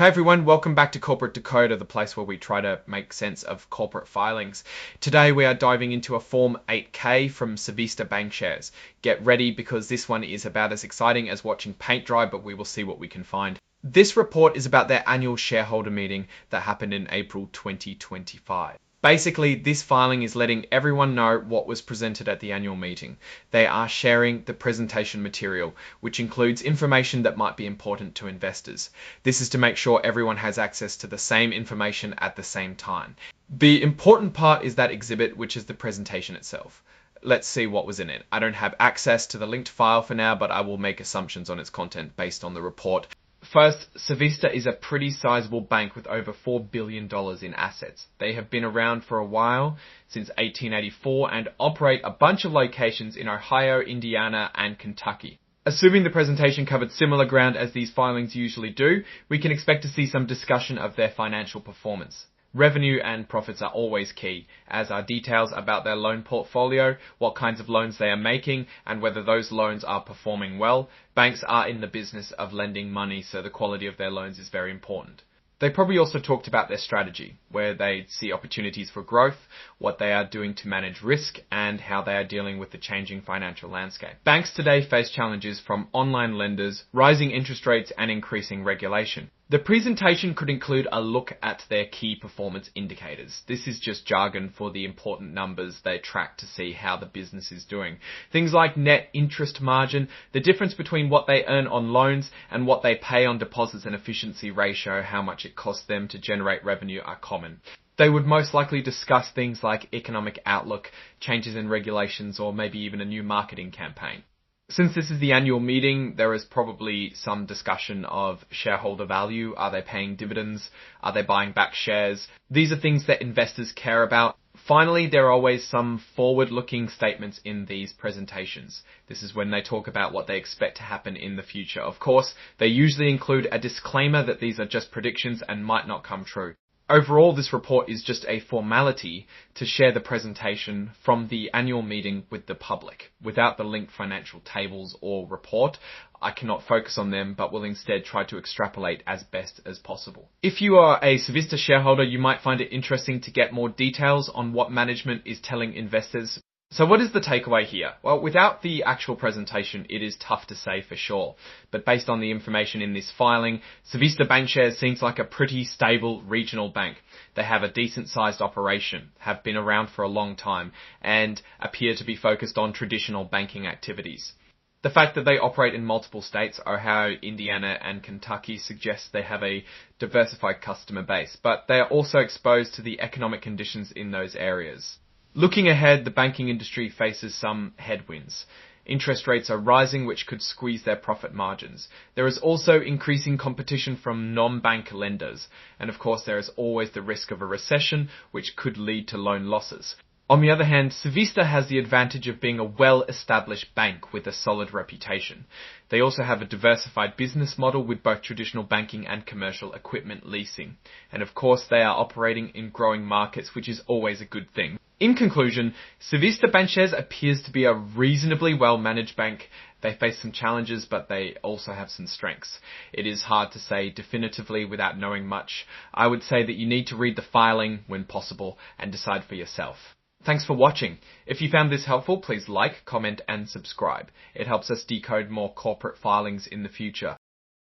Hi everyone, welcome back to Corporate Decoder, the place where we try to make sense of corporate filings. Today we are diving into a Form 8K from Civista bank shares. Get ready because this one is about as exciting as watching paint dry, but we will see what we can find. This report is about their annual shareholder meeting that happened in April 2025. Basically, this filing is letting everyone know what was presented at the annual meeting. They are sharing the presentation material, which includes information that might be important to investors. This is to make sure everyone has access to the same information at the same time. The important part is that exhibit, which is the presentation itself. Let's see what was in it. I don't have access to the linked file for now, but I will make assumptions on its content based on the report. First, Civista is a pretty sizable bank with over $4 billion in assets. They have been around for a while, since 1884, and operate a bunch of locations in Ohio, Indiana, and Kentucky. Assuming the presentation covered similar ground as these filings usually do, we can expect to see some discussion of their financial performance. Revenue and profits are always key, as are details about their loan portfolio, what kinds of loans they are making, and whether those loans are performing well. Banks are in the business of lending money, so the quality of their loans is very important. They probably also talked about their strategy, where they see opportunities for growth, what they are doing to manage risk, and how they are dealing with the changing financial landscape. Banks today face challenges from online lenders, rising interest rates, and increasing regulation. The presentation could include a look at their key performance indicators. This is just jargon for the important numbers they track to see how the business is doing. Things like net interest margin, the difference between what they earn on loans and what they pay on deposits, and efficiency ratio, how much it costs them to generate revenue, are common. They would most likely discuss things like economic outlook, changes in regulations, or maybe even a new marketing campaign. Since this is the annual meeting, there is probably some discussion of shareholder value. Are they paying dividends? Are they buying back shares? These are things that investors care about. Finally, there are always some forward-looking statements in these presentations. This is when they talk about what they expect to happen in the future. Of course, they usually include a disclaimer that these are just predictions and might not come true. Overall, this report is just a formality to share the presentation from the annual meeting with the public. Without the linked financial tables or report, I cannot focus on them, but will instead try to extrapolate as best as possible. If you are a Civista shareholder, you might find it interesting to get more details on what management is telling investors. So what is the takeaway here? Well, without the actual presentation, it is tough to say for sure. But based on the information in this filing, Civista bank shares seems like a pretty stable regional bank. They have a decent sized operation, have been around for a long time, and appear to be focused on traditional banking activities. The fact that they operate in multiple states, Ohio, Indiana, and Kentucky, suggests they have a diversified customer base, but they are also exposed to the economic conditions in those areas. Looking ahead, the banking industry faces some headwinds. Interest rates are rising, which could squeeze their profit margins. There is also increasing competition from non-bank lenders. And of course, there is always the risk of a recession, which could lead to loan losses. On the other hand, Civista has the advantage of being a well-established bank with a solid reputation. They also have a diversified business model with both traditional banking and commercial equipment leasing. And of course, they are operating in growing markets, which is always a good thing. In conclusion, Civista bank shares appears to be a reasonably well-managed bank. They face some challenges, but they also have some strengths. It is hard to say definitively without knowing much. I would say that you need to read the filing when possible and decide for yourself. Thanks for watching. If you found this helpful, please like, comment, and subscribe. It helps us decode more corporate filings in the future.